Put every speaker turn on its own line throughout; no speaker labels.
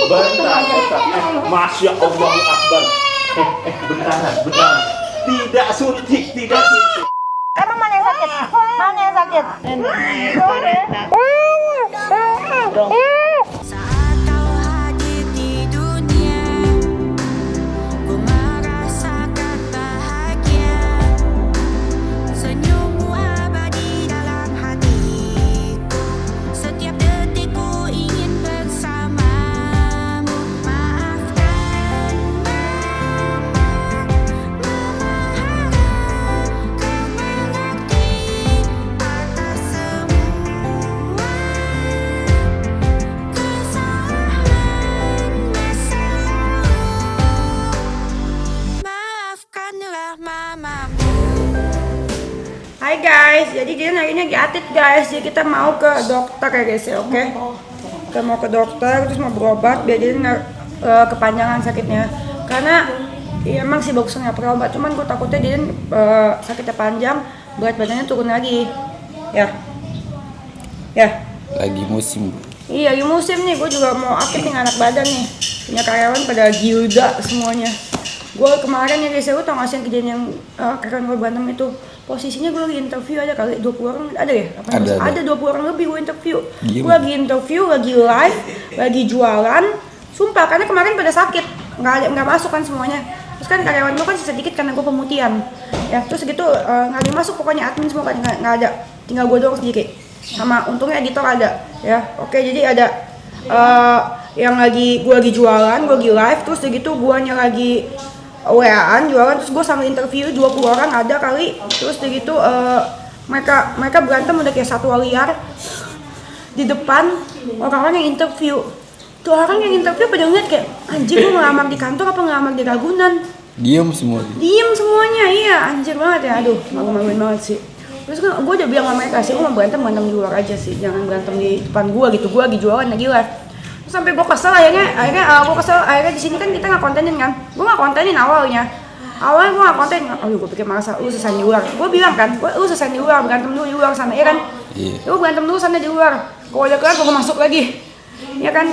Bentar. Masya Allah Akbar. Bentar. Tidak suntik.
Emang mana yang sakit? Mana yang sakit?
Saat kau hadir di dunia, ku merasakan bahagia. Senyummu abadi dalam hatiku. Setiap detik ku ingin bersamamu. Maafkan Mama harap kau mengerti atas semua kesalahan masa lalu. Maafkanlah mamamu.
Hai guys, jadi dia hari ini lagi atit guys. Jadi kita mau ke dokter ya guys ya, oke? Kita mau ke dokter terus mau berobat biar dia nggak kepanjangan sakitnya. Karena ya, emang sih bagusnya nggak perlu obat, cuman gue takutnya dia sakitnya panjang, berat badannya turun lagi. Ya.
Lagi musim.
Iya, lagi musim nih, gue juga mau aktif nih anak badan nih. Punya karyawan pada gilda semuanya. Gue kemarin ya guys, gue tau gak sih yang kejadian yang karyawan gue berantem itu. Posisinya gue lagi interview, ada kali 20 orang, ada ya? Ada 20 orang lebih gue interview. Gue lagi interview, lagi live, lagi jualan. Sumpah, karena kemarin pada sakit, nggak masuk kan semuanya. Terus kan karyawan gue kan sisa dikit karena gue pemutihan. Ya, terus gitu nggak ada yang masuk, pokoknya admin semua kan nggak ada. Tinggal gue doang sendiri. Sama untungnya editor ada, ya. Oke, jadi ada yang gue lagi jualan, gue lagi live, terus gitu guanya lagi WA-an jualan, terus gue sambil interview 20 orang ada kali, terus gitu mereka berantem udah kayak satwa liar di depan orang-orang yang interview. Tuh orang yang interview pada ngeliat kayak anjir, gue ngelamar di kantor apa ngelamar di Ragunan.
Diem semuanya,
iya anjir banget ya, aduh malu-maluin banget sih. Terus kan gue udah bilang sama mereka sih, gue mau berantem di luar aja sih, jangan berantem di depan gue gitu, gue lagi jualan lagi live. Sampai gue kesel akhirnya di sini kan kita nggak kontenin kan, gue nggak kontenin awalnya gue nggak konten, gue pikir masa lu selesai di luar, gue bilang kan, lu selesai di luar, berantem dulu di luar sana ya kan, lu berantem dulu sana di luar, kalau udah kelar gue masuk lagi, ya kan,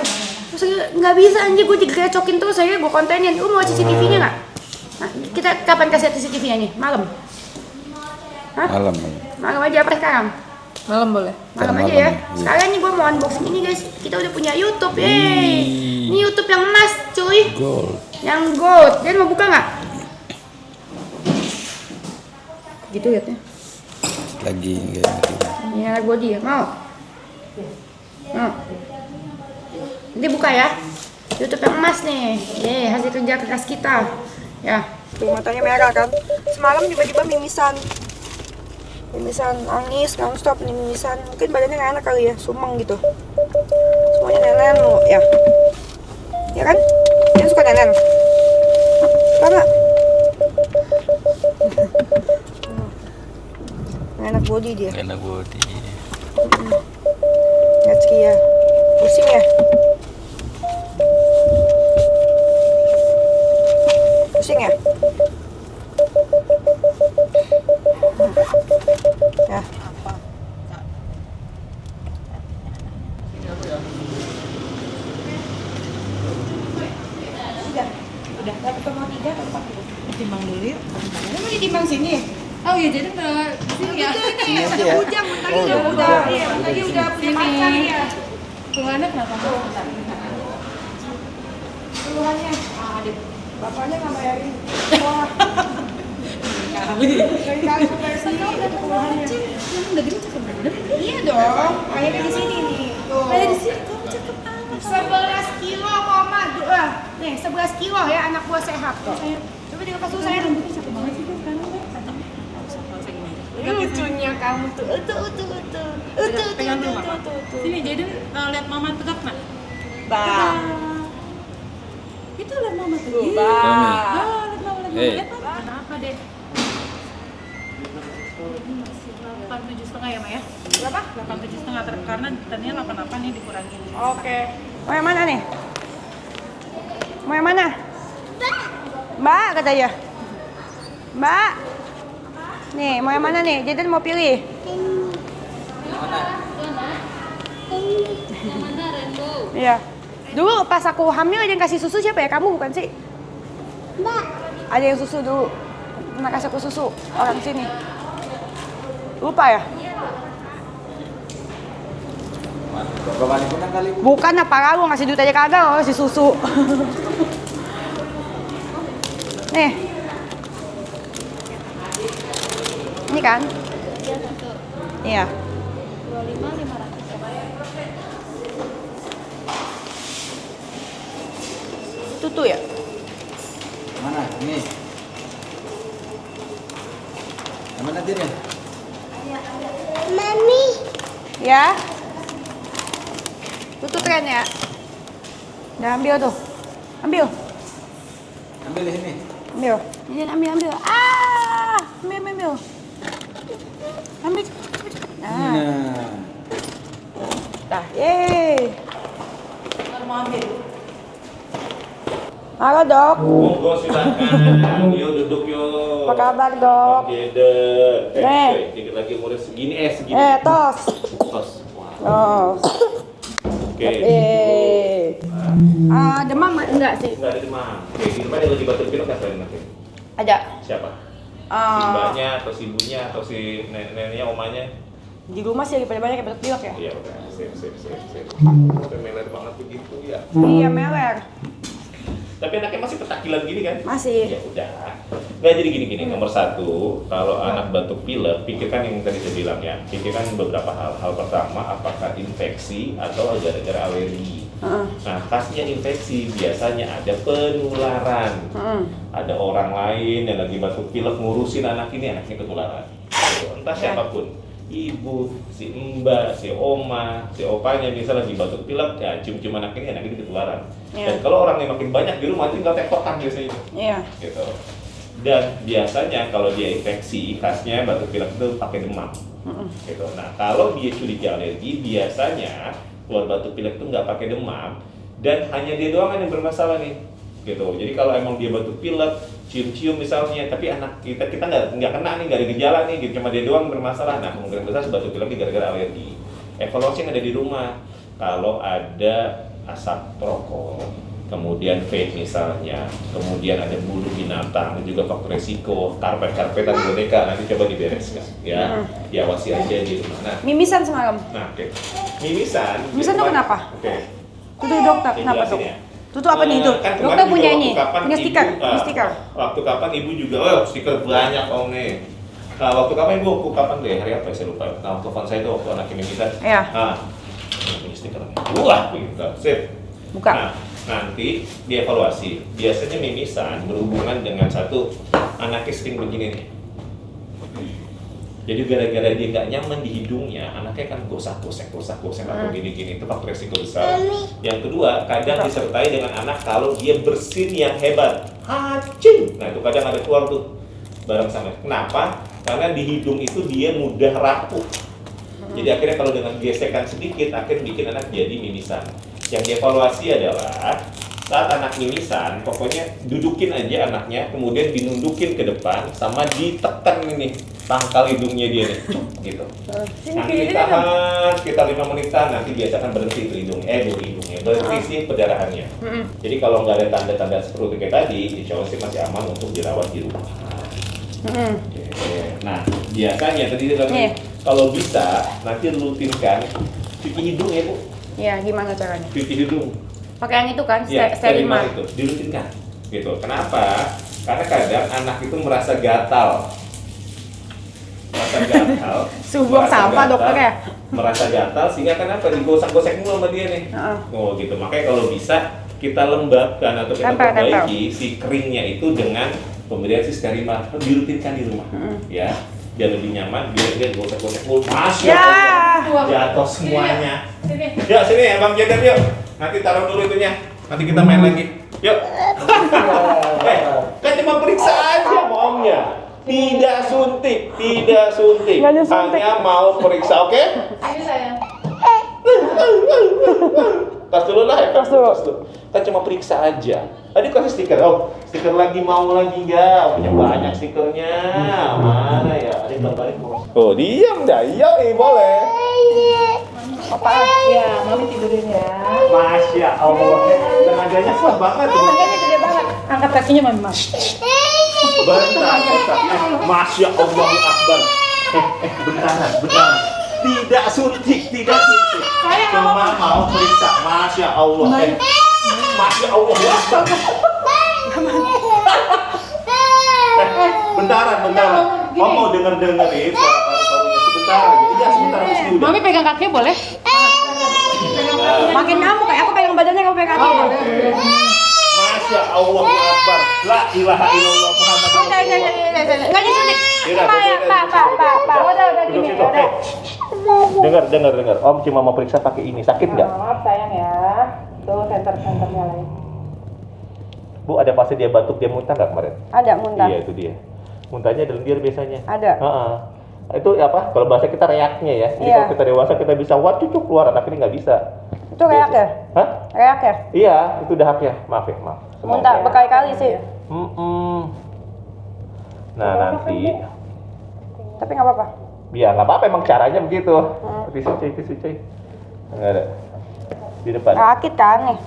terus nggak bisa anjir, gue digecokin terus, akhirnya gue kontenin, lu mau CCTV-nya nggak? Nah, kita kapan kasih CCTV-nya nih, malam? Hah? Malam aja apa sekarang?
Malam boleh.
Malam aja ya. Sekarang nih gue mau unboxing ini guys. Kita udah punya YouTube, yeay. Ini YouTube yang emas, cuy.
Gold.
Yang gold. Dia mau buka nggak? Gitu liatnya.
Lagi nggak.
Ini anak body ya. Mau? Nanti buka ya. YouTube yang emas nih. Yeay, hasil kerja keras kita. Ya. Tuh matanya merah kan. Semalam tiba-tiba mimisan nangis, non-stop nih mimisan. Mungkin badannya nggak enak kali ya, sumeng gitu. Semuanya nenen lo, ya. Ya kan? Dia suka nenen. Suka nggak? Enak body dia.
Enak body.
Ngacki ya. Pusing ya? Pusing ya? Ya. Udah dapat nomor 3 atau 40?
Timbang dulu yuk.
Ini mau ditimbang sini.
Oh iya, jadi udah sini ya.
Iya, udah bujang, bentar lagi udah punya pacar ya.
Keluhannya kenapa?
Keluhannya, adik, bapaknya nggak bayarin sekolah. Dari kali sampai sini udah tuh keluhannya.
Udah gitu cakep bener.
Iya dong, akhirnya di sini nih. Tuh.
Kayak di sini kamu cakep amat.
11 kilo koma dua. Nih 11 kilo ya anak gua sehat kok. Coba di lepas dulu saya.
Rambutnya cakep banget sih tuh kan.
Lucunya kamu tuh.
Pegang dulu mama. Sini jadi lihat mama tegap nak.
Bah.
Itu lihat mama tuh.
Bah.
Lihat mama lihat mama. Kenapa deh? 87,5 ya Maya?
Berapa?
87,5 karena tadinya 88 nih dikurangin.
Oke. Mau yang mana nih? Mau yang mana? Mbak katanya. Mbak. Nih, mau yang mana nih? Jaden mau pilih.
Yang mana rainbow?
Iya. Dulu pas aku hamil ada yang kasih susu siapa ya? Kamu bukan sih?
Mbak.
Ada yang susu dulu. Pernah kasih aku susu orang sini. Lupa ya?
Bapak balik menang kali.
Bukan apa kamu ngasih duit aja kagak loh, ngasih susu. Nih. Ini kan? Iya. 25 500. Tutu ya?
Mana? Ini. Yang mana dia?
Mami.
Ya. Tutu tren ya. Udah ambil tuh. Ambil.
Ambil di sini.
Ambil. Ini ambil. Ah, ambil. Ambil. Nah.
Nah.
Dah, yeay. Halo dok,
Monggo silakan. Yuk duduk yuk.
apa kabar dok?
Gede.
Nih.
Dikit lagi umurnya segini segini.
Tos.
Tos. Wow.
Tos.
Oke.
Demam enggak sih?
Enggak ada demam. Oke, di rumah ada lagi batuk pilek kan paling nanti?
Ada.
Siapa? Si mbaknya atau si ibunya atau si neneknya, omanya?
Di rumah sih lagi pada banyak yang batuk pilek ya?
Iya udah, sip. Udah meler banget begitu ya.
Iya meler.
Tapi anaknya masih petakilan gini kan?
Masih.
Ya udah. Nggak, jadi gini. Nomor satu, kalau anak batuk pilek, pikirkan yang tadi saya bilang ya. Pikirkan beberapa hal. Hal pertama, apakah infeksi atau gara-gara alergi. Nah, khasnya infeksi biasanya ada penularan. Ada orang lain yang lagi batuk pilek ngurusin anaknya ketularan. Entah siapapun. Ibu, si mbak, si oma, si opanya misalnya lagi batuk pilek, ya cium-cium anak ini ketularan. Dan kalau orang yang makin banyak di rumah tinggal tekotan biasanya itu.
Iya.
Gitu. Dan biasanya kalau dia infeksi, khasnya batuk pilek itu pakai demam. Gitu. Nah, kalau dia curiga alergi, biasanya keluar batuk pilek itu nggak pakai demam dan hanya dia doang yang bermasalah nih. Gitu. Jadi kalau emang dia batuk pilek, cium-cium misalnya, tapi anak kita nggak kena nih, nggak ada gejala nih, gitu. Cuma dia doang bermasalah. Nah, kemungkinan besar batuk pilek ini gara-gara alergi. Evaluasi yang ada di rumah, kalau ada asap rokok, kemudian vape misalnya, kemudian ada bulu binatang, juga faktor resiko, karpet-karpetan boneka, nanti coba dibereskan, ya, diawasi aja di rumah. Nah,
Mimisan semalam.
oke. Mimisan
Mimisan tuh kenapa?
Oke.
Tutu dokter, kenapa tuh?
Dijelasin ya.
Tutu apa nih itu?
Kan
Dokter
kemarin
punya
juga
ini,
waktu kapan
punya stiker,
ibu,
punya stiker.
Waktu kapan ibu juga, stiker banyak om nih. Nah, waktu kapan deh, hari apa ya, saya lupa. Nah, telepon saya itu waktu anak ini kita.
Iya.
Nah, ini stikernya. Wah, gitu. Sip.
Buka.
Nah, nanti dievaluasi. Biasanya mimisan berhubungan dengan satu anaknya sering begini nih. Jadi gara-gara dia nggak nyaman di hidungnya, anaknya kan gosah-gosek atau gini-gini, itu faktor resiko besar. Yang kedua, kadang disertai dengan anak kalau dia bersin yang hebat, hacing. Nah itu kadang ada keluar tuh bareng sama. Kenapa? Karena di hidung itu dia mudah rapuh. Jadi akhirnya kalau dengan gesekan sedikit, akhirnya bikin anak jadi mimisan. Yang dievaluasi adalah saat anak mimisan, pokoknya dudukin aja anaknya, kemudian dinundukin ke depan, sama ditekan ini pangkal hidungnya dia nih, gitu. Nanti ditahan sekitar 5 menitan, nanti biasa kan berhenti itu hidungnya, berhenti sih pendarahannya. Jadi kalau nggak ada tanda-tanda seperti kayak tadi, insya Allah sih masih aman untuk dirawat di rumah. Oke. Nah, biasanya tadi kalau bisa nanti rutinkan cuci hidung ya Bu.
Iya, gimana caranya?
Cuci hidung.
Pakai yang itu kan,
Ya,
Sterimar.
itu dirutinkan. Gitu. Kenapa? Karena kadang anak itu merasa gatal.
Subuang sampah dokter ya?
Merasa gatal sehingga kenapa digosok-gosok mulu sama dia nih. Oh gitu. Makanya kalau bisa kita lembabkan atau kita perbaiki si keringnya itu dengan pemberian si Sterimar. Dirutinkan di rumah. Ya. Biar lebih nyaman, biar dia gosok-gosok mulu. Masya Allah. Jatuh semuanya. Yuk sini ya Bang Jadan yuk. Nanti taruh dulu itunya. Nanti kita main lagi. Yuk. Kan cuma periksa aja omnya. Tidak suntik. Hanya mau periksa, oke?
Ini sayang.
Tas dulu lah ya.
Tas dulu.
Kan cuma periksa aja. Tadi kasih stiker. Oh, stiker lagi mau lagi enggak? Punya banyak stikernya. Mana ya? Ada yang balik. Oh, diam dah. Iya, boleh.
Opa.
Ya, mami tidurin ya.
Masya Allah, tenaganya kuat banget.
Tangannya gede banget.
Angkat kakinya mami mas.
Bentar. Masya Allah Akbar. Bentar. Tidak suntik. Cuma mau periksa. Masya Allah. Masya Allah Akbar. Bentaran. Om mau dengerin suara paru-parunya sebentar lagi. Iya, sebentar lagi udah.
Mami pegang kakinya boleh?
Makin kamu kayak aku pegang badannya, kamu pegang kakinya.
Masya Allah Akbar. La ilaha illallah Muhammad Rasulullah.
Nggak disuntik. Pak. Udah
Duduk
gini.
situ. Dengar. Om cuma mau periksa pakai ini. Sakit nggak?
Maaf sayang ya. Tuh center-centernya lagi.
Bu, ada fase dia batuk, dia muntah nggak kemarin?
Ada muntah.
Iya, itu dia. Muntahnya ada lendir biasanya.
Ada.
Heeh. Itu apa? Kalau bahasa kita reaknya ya. Jadi
Iya.
kalau kita dewasa kita bisa wah cucuk keluar, anak ini nggak bisa.
Itu reak ya?
Hah?
Reak ya?
Iya, itu dahak ya. Maaf.
Muntah berkali-kali sih.
Nah, nanti
Tapi nggak apa-apa.
ya nggak apa-apa, emang caranya begitu. Tisu cuy. Nggak ada. Di depan.
Sakit kan nih.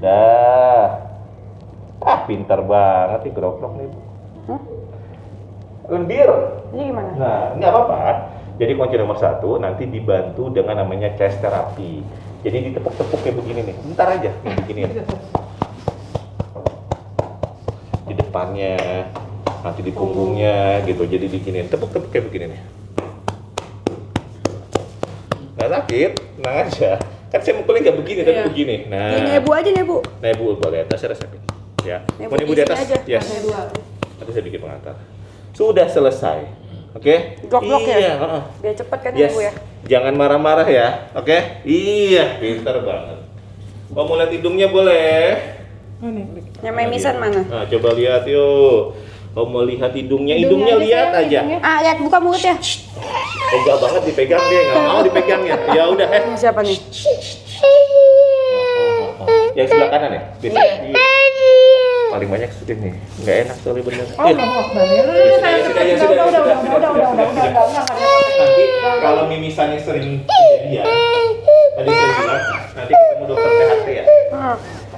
Dah. Pintar banget nih geroblok nih, Bu. Lendir.
Jadi gimana?
Nah, nggak apa-apa. Jadi kunci nomor 1 nanti dibantu dengan namanya chest therapy. Jadi ditepuk-tepuk kayak begini nih. Bentar aja, nih begini. Di depannya, nanti di punggungnya gitu. Jadi diginiin, tepuk-tepuk kayak begini nih. Nggak sakit, tenang aja. Kan saya mukulnya nggak begini, tapi begini. Nah,
Ini nebu aja nebu.
nebu boleh atas resepin. Ya,
Nebu
mau nebu
di
di
sini
atas?
aja.
Ya. Nanti saya bikin pengantar. Sudah selesai. Oke?
Blok-blok ya?
Iya, heeh.
Biar cepet kan
Yes.
nebu ya.
Jangan marah-marah ya. Oke? Iya, pintar banget. Mau lihat hidungnya boleh?
Yang memisan mana?
Nah, coba lihat yuk. Kalau mau lihat hidungnya lihat aja.
Lihat buka mulutnya.
Enggak banget dipegang dia, nggak mau dipegangnya. Ya udah,
Ini siapa nih?
Yang sebelah kanan ya? Bisa. Iya. Paling banyak sedih nih. Nggak enak soalnya bener. Ya sudah. Nanti kalau mimisannya sering kejadian, tadi saya bilang, nanti ketemu dokter THT ya.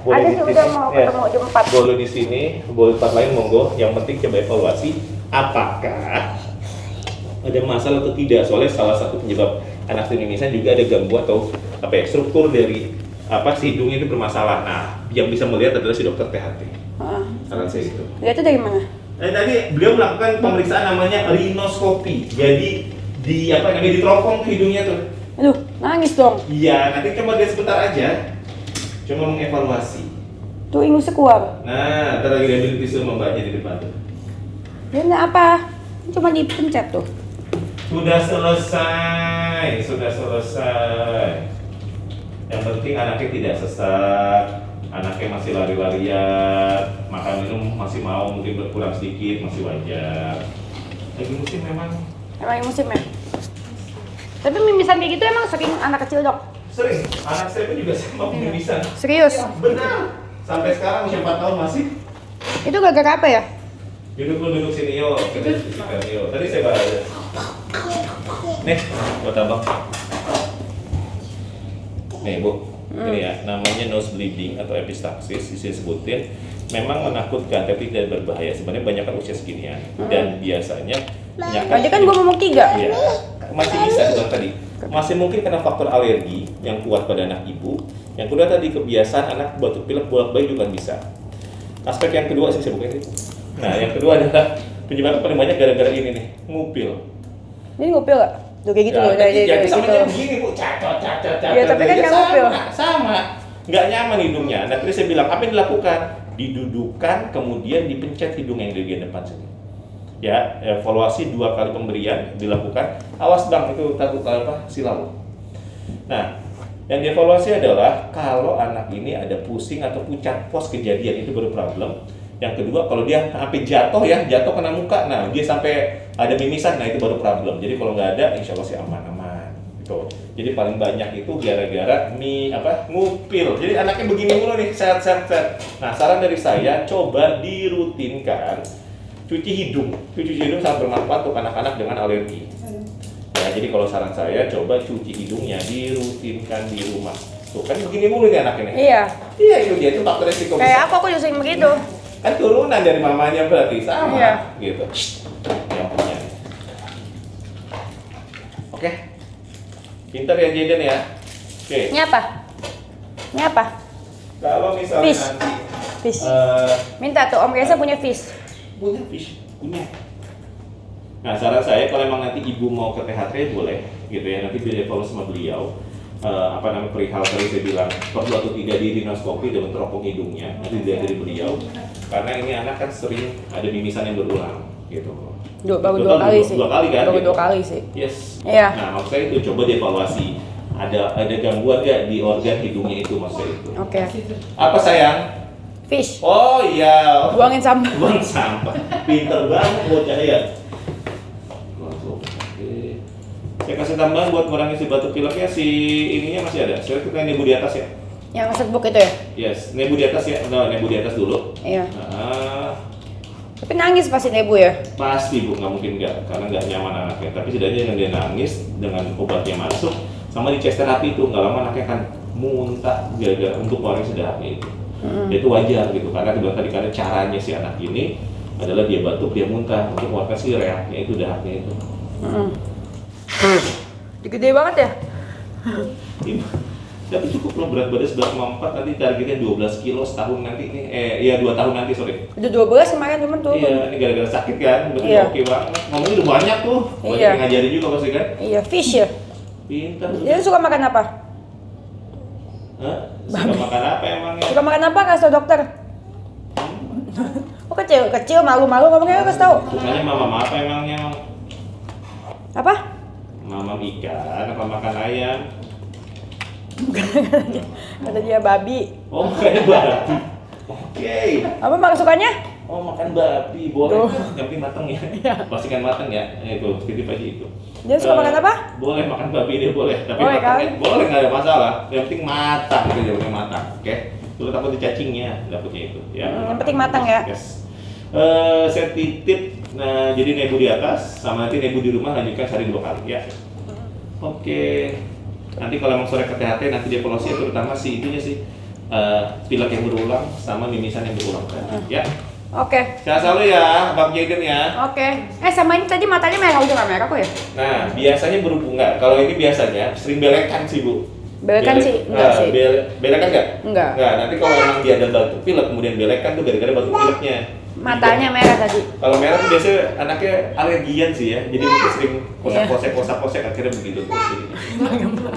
Boleh
Ada
di
sih
sini.
udah mau
Ya.
ketemu jam 4.
Boleh di sini, boleh tempat lain monggo. Yang penting coba evaluasi apakah ada masalah atau tidak. Soalnya salah satu penyebab anak mimisan juga ada gangguan atau struktur dari si hidungnya itu bermasalah. Nah, yang bisa melihat adalah si dokter THT. Saran saya itu.
Lihatnya dari mana?
Tadi beliau melakukan pemeriksaan namanya rinoskopi. Jadi di teropong tuh hidungnya tuh.
Aduh, nangis dong.
Iya, nanti coba dia sebentar aja. Cuma mengevaluasi.
Tuh ingusnya keluar.
Nah, ntar lagi diambil tisu sama mbaknya di depan tuh.
Dia nggak apa? Cuma dipencet tuh.
Sudah selesai. Yang penting anaknya tidak sesak, anaknya masih lari-larian, makan minum masih mau, mungkin berkurang sedikit, masih wajar. Lagi musim memang
Emang ini musim ya? Tapi mimisan kayak gitu emang sering anak kecil dok?
sering. Anak saya pun juga sama mimisan.
Serius?
Benar. Sampai sekarang usia 4 tahun masih.
Itu gara-gara apa ya?
Duduk sini yuk. Kita diskusikan yuk. Tadi saya bahas. Nih, buat abang. Nih Bu, ini ya, namanya nose bleeding atau epistaxis, disebutin memang menakutkan tapi tidak berbahaya. Sebenarnya banyak kan usia seginian dan biasanya
Tadi kan gua ngomong 3.
Iya, masih bisa dibilang tadi. Masih mungkin karena faktor alergi yang kuat pada anak ibu. Yang kedua tadi kebiasaan anak batuk pilek bolak-balik juga bisa. Aspek yang kedua sih saya bukan itu. Nah, yang kedua adalah penyebabnya paling banyak gara-gara ini nih, ngupil.
Ini ngupil gak? Tuh kayak gitu loh,
jadi
kayak
sama
gitu.
begini Bu, cacot.
Iya, tapi kan nggak ngupil.
Sama, nggak nyaman hidungnya. Nah, tadi saya bilang apa yang dilakukan? Didudukan, kemudian dipencet hidung yang di bagian depan sini. Ya, evaluasi 2 kali pemberian dilakukan. Awas bang, itu takut silau. Nah, yang dievaluasi adalah kalau anak ini ada pusing atau pucat pos kejadian itu baru problem. Yang kedua, kalau dia sampai jatuh kena muka, nah dia sampai ada mimisan, nah itu baru problem. Jadi kalau nggak ada, insya Allah sih aman-aman. Gitu. Jadi paling banyak itu gara-gara ngupil. Jadi anaknya begini mulu nih, set. Nah saran dari saya, coba dirutinkan cuci hidung sangat bermanfaat untuk anak-anak dengan alergi. Ya, jadi kalau saran saya coba cuci hidungnya, dirutinkan di rumah. Tuh kan begini mulu nih anak ini.
Iya.
Iya, itu dia itu faktor resiko
Kayak
besar.
aku juga sering begitu.
Kan turunan dari mamanya berarti sama
Iya.
gitu. Yang punya. Oke. Pintar ya Jaden ya. Oke.
Ini apa? Ini apa?
Kalau misalnya
Fish.
nanti
Fish.
eh,
Minta tuh Om Reza punya fish.
punya fish, punya. Nah, saran saya kalau emang nanti ibu mau ke THT boleh, gitu ya. Nanti dievaluasi sama beliau. Apa namanya perihal tadi saya bilang perlu atau tidak di rinoskopi dengan teropong hidungnya. Nanti dilihat dari beliau. Karena ini anak kan sering ada mimisan yang berulang, gitu.
Baru
Total
dua kali sih.
Dua kali kan?
Baru
gitu.
2 kali sih.
Yes.
Iya.
Nah, maksud saya itu coba dievaluasi. Ada gangguan nggak di organ hidungnya itu maksudnya itu.
Oke.
Apa sayang?
Fish.
Oh iya.
Buangin sampah.
Buang sampah. Pinter banget bocah ya. Oke. Saya kasih tambahan buat mengurangi si batuk pileknya, si ininya masih ada. Saya kita nebu di atas ya.
Yang serbuk itu ya?
Yes, nebu di atas ya. Nah, nebu di atas dulu.
Iya.
Nah,
Tapi nangis pasti Nebu ya?
pasti bu, nggak mungkin nggak, karena nggak nyaman anaknya. Tapi setidaknya dengan dia nangis, dengan obatnya masuk, sama di chest therapy itu nggak lama anaknya akan muntah gara-gara untuk mengurangi si dahaknya itu. Itu wajar gitu, karena kedua tadi karena caranya si anak ini adalah dia batuk, dia muntah untuk mengeluarkan si reaknya itu, dahaknya itu.
Gede banget ya?
Iya. Tapi cukup loh, berat badan 11,4, nanti targetnya 12 kilo setahun nanti nih, iya 2 tahun nanti sorry.
Udah 12 kemarin cuman turun.
Iya, ini gara-gara sakit kan, berarti
Iya.
oke banget. Ngomongnya udah banyak tuh, banyak
Iya.
yang ngajarin juga pasti kan.
Iya, fish ya.
Pintar.
Dia suka makan apa?
Hah? Suka makan apa emangnya?
Suka makan apa? Kasih tau dokter. Oh kecil malu-malu ngomongnya kasih tau.
Sukanya mama apa emangnya?
Apa?
Mama ikan apa makan ayam?
Kata dia babi.
Oh, makan babi. Oke.
Apa makan sukanya?
Oh, makan babi, boleh.
Tuh.
Yang penting mateng ya. Pastikan mateng ya. Itu, titip aja itu.
Dia suka makan apa?
Boleh makan babi dia boleh, tapi
Boleh,
matangnya
kan?
boleh nggak ada masalah. Yang penting matang, itu yang penting matang. Oke. Lu takut dicacingnya, dapetnya itu. Ya.
Yang penting matang ya.
Yes. Saya titip, nah jadi nebu di atas, sama nanti nebu di rumah lanjutkan sehari 2 kali ya. Oke. Nanti kalau emang sore ke THT nanti dia evaluasi terutama si itunya sih pilek yang berulang sama mimisan yang berulang tadi ya.
Oke.
Sehat selalu ya, Bang Jaden ya.
Oke. Sama ini tadi matanya merah udah nggak merah kok ya?
Nah, biasanya berhubung nggak? Kalau ini biasanya sering belekan sih, Bu.
Belekan sih? Enggak sih.
Belekan nggak?
Enggak.
Nggak, nanti kalau emang dia ada batuk pilek, kemudian belekan tuh gara-gara batuk pileknya.
Matanya merah tadi.
Kalau merah tuh biasanya anaknya alergian sih ya, jadi mungkin sering kosak-kosak akhirnya begitu terus jadinya.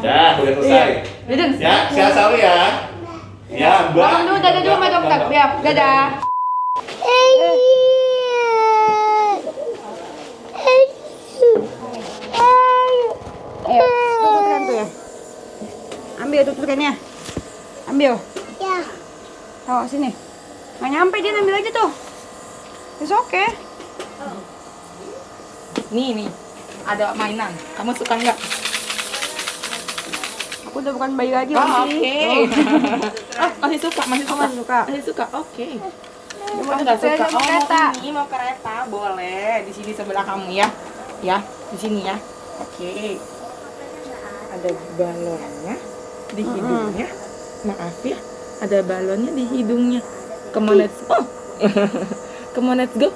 Dah, udah selesai.
Jaden.
Ya, sehat selalu ya. Ya, Mbak.
Ngomong dulu dadah dulu sama dokter. Biar dadah. Ayo, tutupkan tuh ya. Ambil tutupkannya. Ambil.
Ya.
Oh, sini. Nggak nyampe dia, ambil aja tuh. It's okay.
Nih, ada mainan. Kamu suka nggak?
Aku udah bukan bayi lagi,
Oh,
masih.
oke. Oh, masih suka.
Masih suka.
Masih suka. Oke.
Dia
Kamu
mau
nggak suka?
kereta.
Oh, mau kereta, boleh. Di sini sebelah kamu ya. Ya, di sini ya. Oke. Ada balonnya di hidungnya. Maaf ya, ada balonnya di hidungnya. Come on, let's go. Come on, let's go.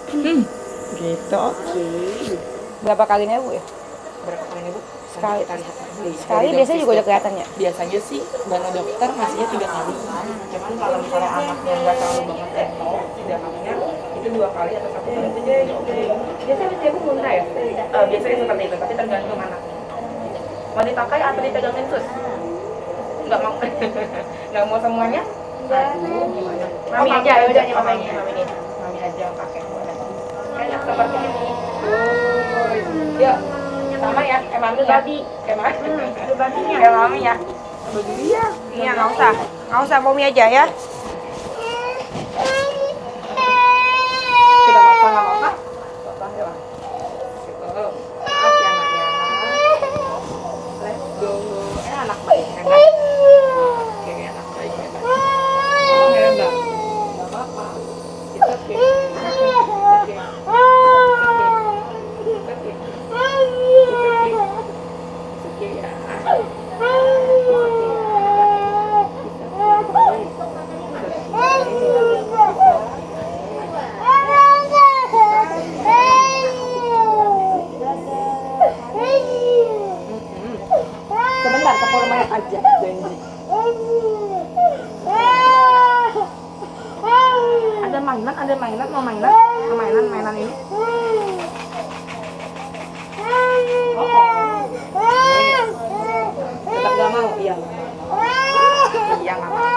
Gitu, oke.
Berapa kalinya, Bu ya?
Berapa kali Bu?
Sekali.
Kita lihat lagi.
Sekali
Dari
biasanya juga udah
dokter.
kelihatan ya?
Biasanya sih dana dokter masihnya 3 kali. Cuman kalau misalnya anaknya nggak terlalu banget eno, dahaknya itu 2 kali atau 1 kali itu juga oke. Biasanya ibu muntah ya? Biasanya seperti itu, tapi tergantung anaknya. Mau dipakai atau dipegangin sus? Nggak mau. Nggak mau semuanya? Aduh, gimana? Mami aja, udah mami aja yang pakai. Enak seperti ini. Yuk, sama ya, mami babi. Babinya. Mami ya.
Iya. Iya, nggak usah. Nggak usah, Momi aja ya.
Tidak apa-apa, nggak apa-apa. Apa ya? Gitu. Maaf ya anaknya. Let's go. Anak baik, hebat. Oke, anak baik, hebat. Oh, hebat. Nggak apa-apa. It's okay. It's okay. It's okay. It's okay. ada mainan, mau mainan? Mau mainan ini? Tetap gak mau, iya. Iya nggak mau.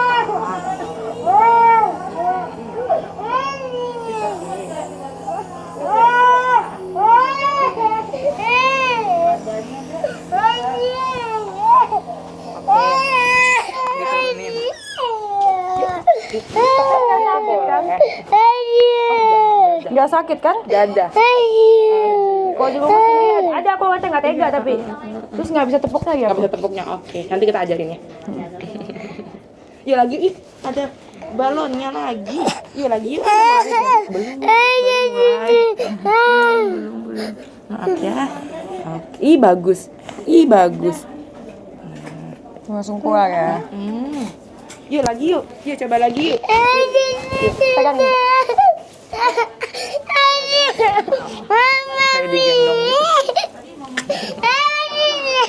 Nggak sakit kan?
Dada.
Kalau juga masih ada aku kata nggak tega tapi terus nggak bisa tepuk lagi
Nggak
aku.
bisa tepuknya, oke. Nanti kita ajarin ya. Iya lagi, ih ada balonnya lagi. Iya lagi, yuk. Belum. Maaf ya. Oke. Ih bagus.
Langsung keluar ya.
Yuk lagi yuk. Yuk coba lagi yuk.
Pegang nih.
Kayak digendong gitu.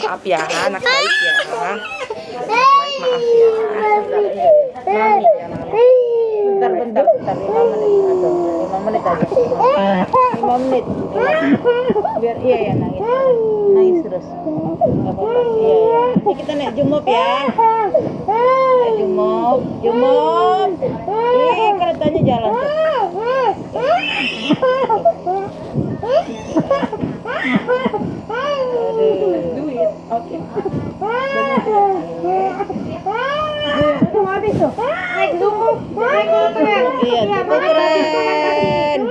Maaf ya, anak baik ya. Baik, maaf ya. Mami ya, mami. Bentar. 5 menit aja. 5 menit. Biar iya ya nangis terus. Enggak apa-apa. Iya. Nanti kita naik jumop ya. Naik jumop. Keretanya jalan tuh. Duit. Oke.
Habis tuh. Naik jumbo.
Iya, itu keren.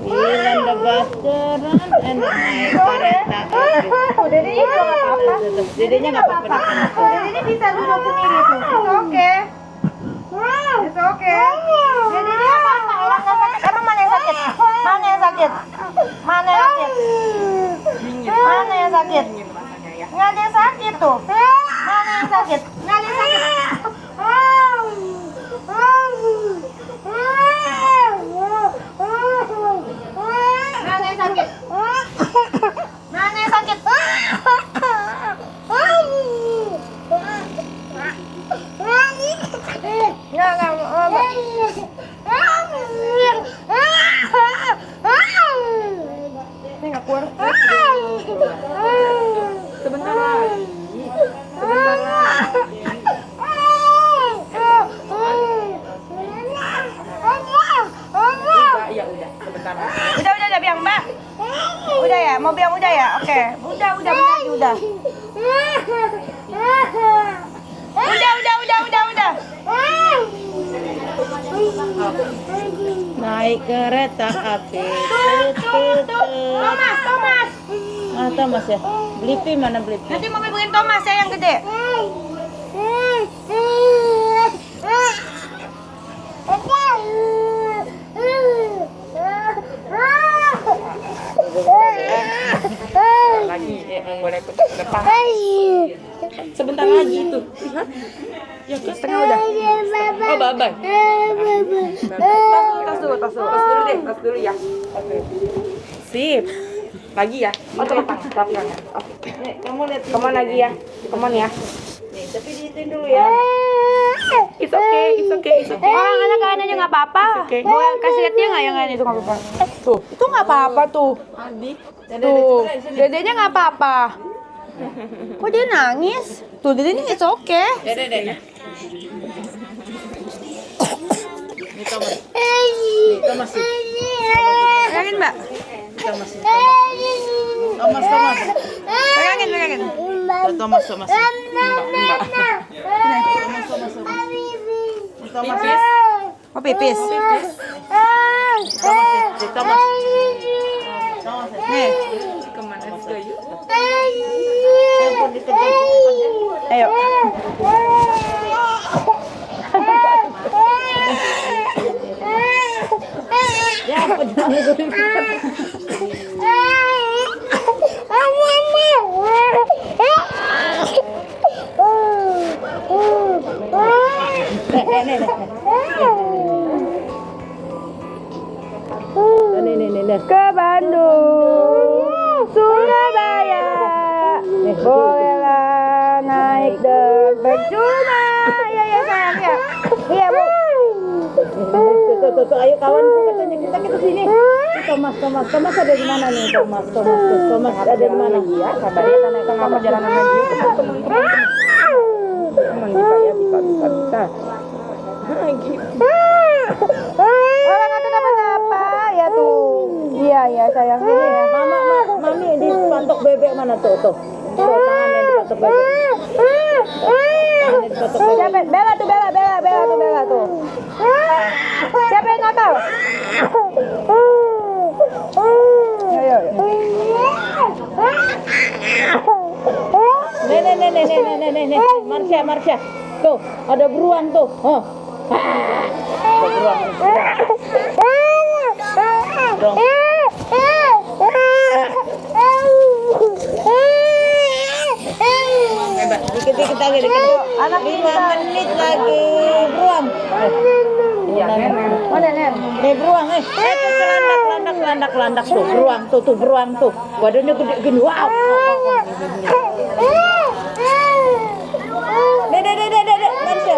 Ilan the bastard and naik kereta api.
Dedenya juga nggak apa-apa.
Dedenya nggak apa-apa.
Dedenya bisa duduk sendiri tuh. Oke. Dedenya apa-apa. Orang nggak sakit. Emang mana yang sakit? Mana yang sakit? Mana yang sakit? Nggak ada yang sakit tuh. Mana yang sakit? Nggak ada yang sakit. Mana yang sakit? Mana yang sakit? Ini nggak keluar.
Sebentar lagi. Ya udah, sebentar lagi.
Udah biang Mbak. Udah ya, mau biang udah ya? Oke. Udah benar lagi udah. Udah.
Naik kereta api.
Thomas.
Thomas ya. Blippi mana Blippi?
Nanti mau beliin Thomas ya yang gede.
Lagi boleh ke depan. Sebentar lagi tuh. Lihat. Ya ke setengah udah. Oh, bye-bye. Tas dulu deh, tas dulu ya. Oke. Sip. Lagi ya. Oh, tangan. Oke. Nih, kamu lihat. Come on lagi ya. Come on ya. Nih, tapi dihitung dulu ya. It's okay.
Orang anak-anak aja nggak apa-apa.
Okay.
Gue kasih lihat dia nggak yang lain itu nggak apa-apa. Tuh, itu nggak apa-apa tuh.
Adik.
Tuh, dedenya nggak apa-apa. Kok dia nangis? Tuh, dedenya it's okay.
Dede. Ini Thomas. Thomas sih.
Pegangin Mbak.
Thomas.
Pegangin.
Thomas. Mbak. Thomas.
Oh pipis.
Thomas.
Nih,
Kemana juga yuk?
ayo.
Ya, apa jangan
Ke Bandung, Surabaya, bolehlah naik dan percuma. Iya ya sayang ya. Iya bu.
Tuh, ayo kawanku katanya kita sini. Thomas ada di mana nih Thomas ada di mana?
Ya, sabar ya, tengah perjalanan lagi. Teman bisa ya, bisa.
Orang itu kenapa-napa ya tuh. Iya ya sayang ini ya.
Mami di patok bebek mana tuh tangannya di patok bebek.
Siapa? Bella tuh. Siapa yang nakal? Ayo.
Nih. Marsha. Tuh, ada beruang tuh. Oh. Ada beruang. Dong. Dikit lagi.
Anak
5 menit lagi. Beruang.
Iya,
Mana Nen?
Nih beruang, tuh landak tuh, beruang tuh, badannya gede gini, wow. Dek, Marsha.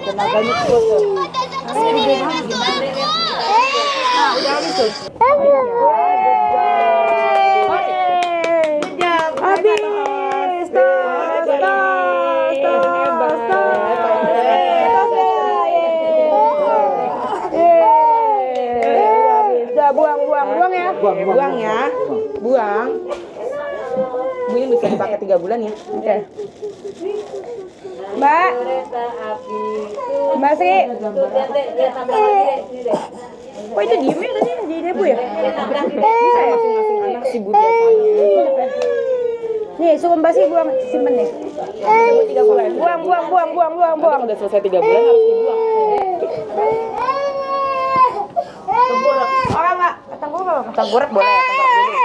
Tenaganya kuat tuh.
Habis.
Buang ya. Buang. Ini bisa dipakai 3 bulan ya.
Oke. Mbak Sri. Kok itu diem ya tadi jadi debu ya?
Bisa ya masing-masing anak sibuk biasanya.
Nih, suruh Mbak Sri buang, simpen nih.
3 bulan.
Buang.
Udah selesai 3 bulan harus dibuang.
Orang nggak tengkurap.
Tengkurap boleh, tengkurap dulu.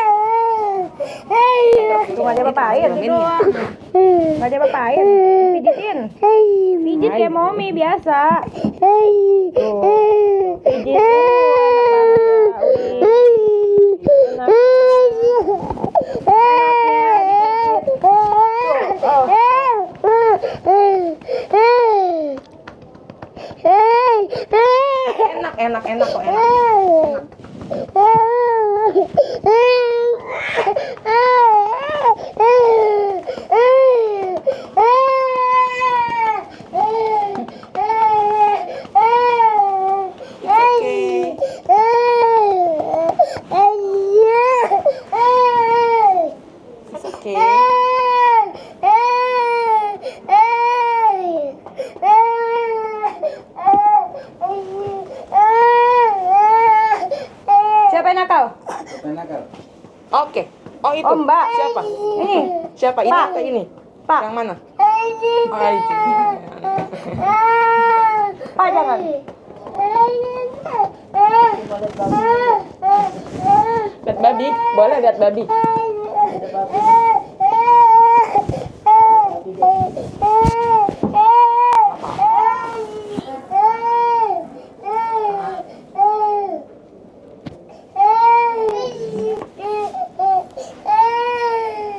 Tuh nggak ada apa-apain. Nggak ada apa-apain. Pijitin. Pijit kayak mommy biasa. Tuh. Pijit.
Enak kok, enak.
Siapa yang nakal?
Oke. Oh itu.
Oh, Mbak.
Siapa?
Ini.
Siapa? Ini
Pak.
atau ini?
Pak.
Yang mana? Oh, itu.
Pak jangan.
Lihat babi. Boleh lihat babi.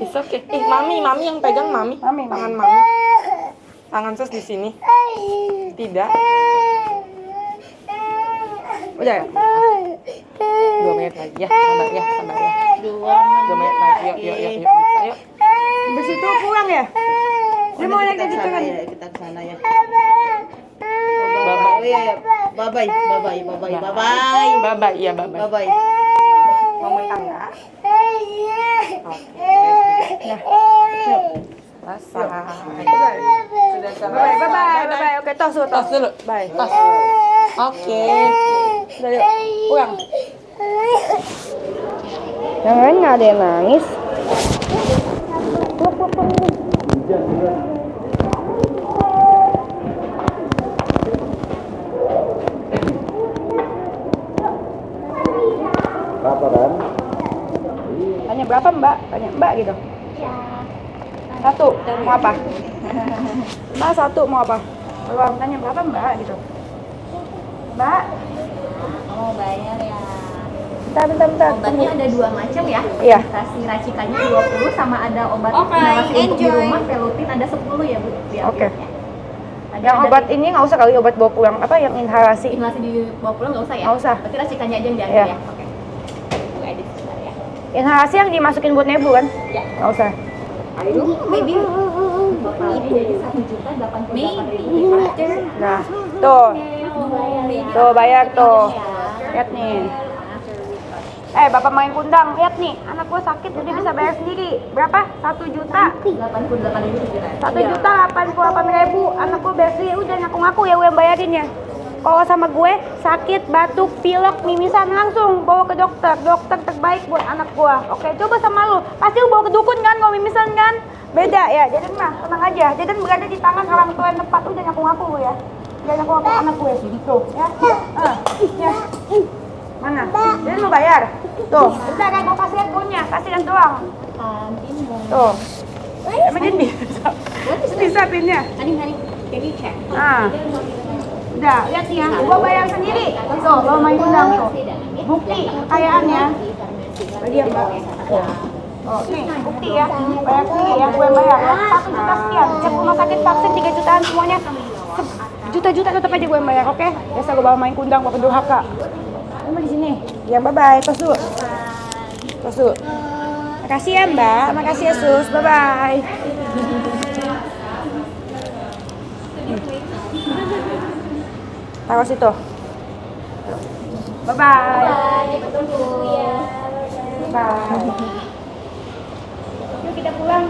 It's okay. Mami yang pegang mami. Tangan mami. Tangan sus di sini. Tidak. Udah ya? 2 menit lagi ya. Sabar ya. 2 menit lagi. Yuk. Bisa yuk.
Habis itu pulang ya? Dia mau naik dari tangan.
Kita ke sana ya.
Bye-bye.
Bye-bye.
Iya, bye-bye.
Bye-bye.
Mau main tangga? Selesai. Sudah selesai.
Bye. Oke, tos
dulu.
Bye.
Tos. Oke.
Udah yuk. Pulang. Jangan nggak ada yang nangis.
Berapa kan?
Tanya berapa Mbak? Tanya Mbak gitu. 1 mau apa? Mbak 1 mau apa? Belum tanya berapa Mbak gitu. Mbak
Mau bayar ya.
Bentar.
Obatnya ada 2 macam ya.
Iya.
Kasih racikannya 20 sama ada obat
Oke,
inhalasi untuk di
enjoy.
rumah Velutin ada 10 ya Bu.
Oke.
Ada
Yang obat ini nggak usah kali, obat bawa pulang apa yang inhalasi.
inhalasi dibawa pulang nggak usah ya?
Nggak usah.
Berarti racikannya aja yang diambil
Iya.
ya. Oke. Gue edit sebentar ya.
Inhalasi yang dimasukin buat nebu kan?
Ya.
Nggak usah.
Maybe totalnya jadi 1.088.000 after.
Nah, tuh. Tuh bayar tuh. Lihat nih. Bapak main kundang, lihat nih, anak gue sakit udah bisa bayar sendiri. Berapa? 1 juta. 1.088.000. Anak gue bayar sendiri, udah ngaku-ngaku ya gue yang bayarin ya. Kalau sama gue sakit, batuk, pilek, mimisan langsung bawa ke dokter. Dokter terbaik buat anak gue. Oke, coba sama lu. Pasti lu bawa ke dukun kan kalau mimisan kan? Beda ya. Jaden mah tenang aja. Jaden berada di tangan orang tua yang tepat. Udah ngaku-ngaku lu ya. Jangan ngaku-ngaku anak gue tuh ya. Ya. Mana? Jaden mau bayar. Tuh. Bentar kan gue kasih akunnya. Kasih yang doang. Tuh. Emang Jaden bisa. Bisa pinnya.
Honey, can you check?
Udah, lihat nih ya, gua bayar sendiri. Tuh, bawa main kundang tuh. Bukti kekayaannya. Bagi ya, Mbak. Oh, nih, bukti ya. Bayar sendiri ya, gue yang bayar ya. 1 juta sekian. Cek rumah sakit vaksin 3 jutaan semuanya. Juta-juta tetap aja gue yang bayar, oke? Biasa gue bawa main kundang, bawa durhaka. Kamu di sini. Ya, bye-bye. Tos dulu. Makasih ya, Mbak. Makasih ya, Sus. Bye-bye. Taruh situ. Bye bye. Bye. Yuk kita pulang.